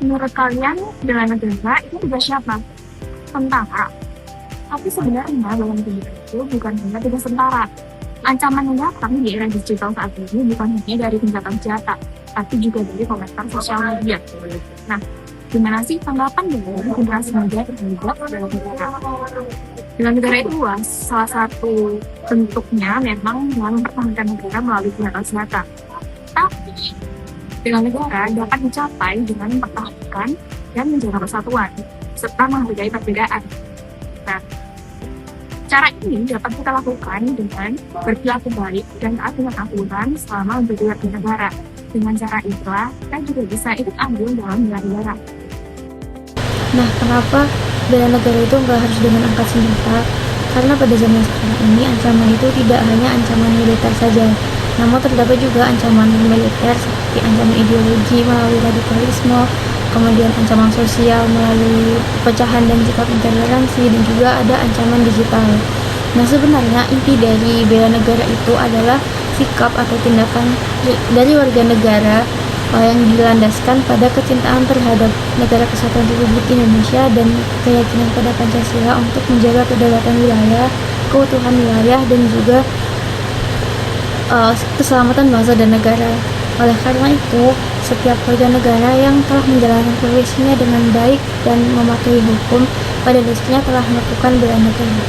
menurut kalian bela negara itu tugas siapa? Tentara. Tapi sebenarnya bela negara itu bukan hanya tugas tentara. Ancaman yang datang di era digital saat ini bukan hanya dari tingkatan senjata, tapi juga dari komentar sosial media. Nah, gimana sih tanggapan dari generasi muda terhadap bela negara? Bela negara itu luas, salah satu bentuknya memang mempertahankan negara melalui tindakan senjata. Tapi, bela negara dapat dicapai dengan mempertahankan dan menjaga persatuan, serta menghargai perbedaan. Nah, cara ini dapat kita lakukan dengan berperilaku baik dan taat dengan aturan selama menjadi warga negara. Dengan cara itulah, kita juga bisa ikut andil dalam bela negara. Nah, kenapa bela negara itu nggak harus dengan angkat senjata? Karena pada zaman sekarang ini ancaman itu tidak hanya ancaman militer saja, namun terdapat juga ancaman militer seperti ancaman ideologi melalui radikalisme, kemudian ancaman sosial melalui pecahan dan sikap intoleransi, dan juga ada ancaman digital. Nah, sebenarnya inti dari bela negara itu adalah sikap atau tindakan dari warga negara yang dilandaskan pada kecintaan terhadap Negara Kesatuan Republik Indonesia dan keyakinan pada Pancasila untuk menjaga kedaulatan wilayah, keutuhan wilayah, dan juga keselamatan bangsa dan negara. Oleh karena itu, setiap warga negara yang telah menjalankan profesinya dengan baik dan mematuhi hukum, pada dasarnya telah melakukan bela negara.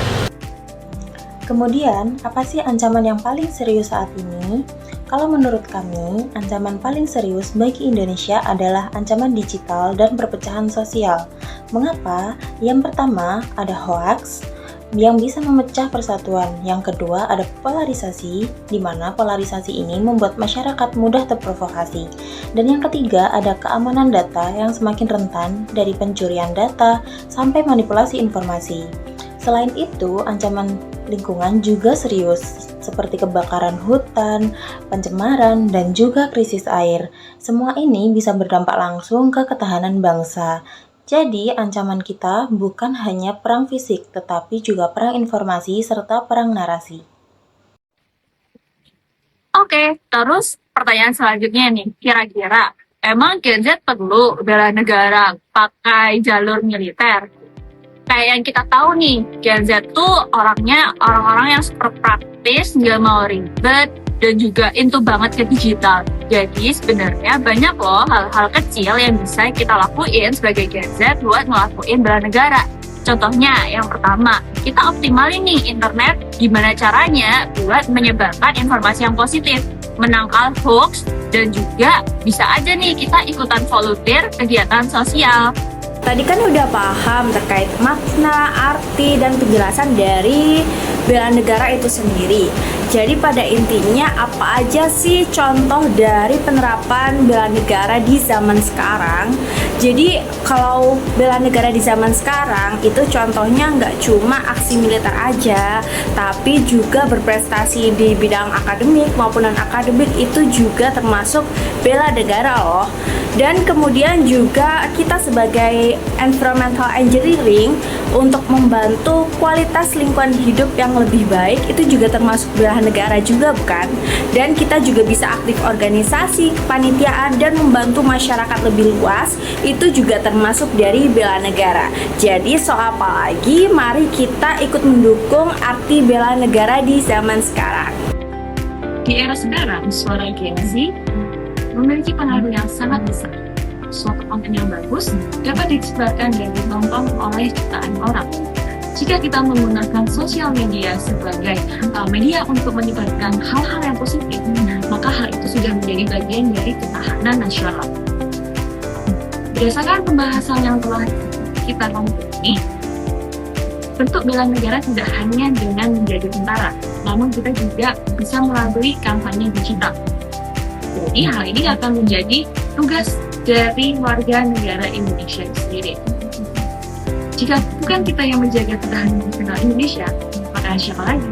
Kemudian, apa sih ancaman yang paling serius saat ini? Kalau menurut kami, ancaman paling serius bagi Indonesia adalah ancaman digital dan perpecahan sosial. Mengapa? Yang pertama, ada hoax yang bisa memecah persatuan. Yang kedua, ada polarisasi, di mana polarisasi ini membuat masyarakat mudah terprovokasi. Dan yang ketiga, ada keamanan data yang semakin rentan dari pencurian data sampai manipulasi informasi. Selain itu, ancaman lingkungan juga serius, seperti kebakaran hutan, pencemaran, dan juga krisis air. Semua ini bisa berdampak langsung ke ketahanan bangsa. Jadi, ancaman kita bukan hanya perang fisik, tetapi juga perang informasi serta perang narasi. Oke, terus pertanyaan selanjutnya nih, kira-kira emang Gen Z perlu bela negara pakai jalur militer? Kayak yang kita tahu nih, Gen Z tuh orang-orang yang super praktis, nggak mau ribet, dan juga into banget ke digital. Jadi sebenarnya banyak loh hal-hal kecil yang bisa kita lakuin sebagai Gen Z buat ngelakuin bela negara. Contohnya, yang pertama, kita optimalin nih internet gimana caranya buat menyebarkan informasi yang positif, menangkal hoax, dan juga bisa aja nih kita ikutan volunteer kegiatan sosial. Tadi kan udah paham terkait makna, arti, dan penjelasan dari bela negara itu sendiri. Jadi pada intinya apa aja sih contoh dari penerapan bela negara di zaman sekarang? Jadi kalau bela negara di zaman sekarang itu contohnya nggak cuma aksi militer aja, tapi juga berprestasi di bidang akademik maupun non-akademik itu juga termasuk bela negara loh. Dan kemudian juga kita sebagai environmental engineering untuk membantu kualitas lingkungan hidup yang lebih baik itu juga termasuk bela negara juga bukan? Dan kita juga bisa aktif organisasi, kepanitiaan, dan membantu masyarakat lebih luas itu juga termasuk dari bela negara. Jadi soal apa lagi, mari kita ikut mendukung arti bela negara di zaman sekarang. Di era sekarang, suara Gen Z memiliki pengaruh yang sangat besar. Suatu konten yang bagus dapat disebarkan dan ditonton oleh jutaan orang. Jika kita menggunakan sosial media sebagai media untuk menyebarkan hal-hal yang positif, maka hal itu sudah menjadi bagian dari ketahanan nasional. Berdasarkan pembahasan yang telah kita lakukan, bentuk bela negara tidak hanya dengan menjadi tentara, namun kita juga bisa melalui kampanye digital. Jadi hal ini akan menjadi tugas dari warga negara Indonesia sendiri. Jika bukan kita yang menjaga ketahanan nasional Indonesia, maka siapa lagi?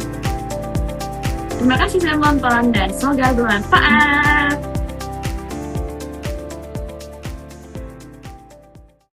Terima kasih sudah menonton dan semoga bermanfaat.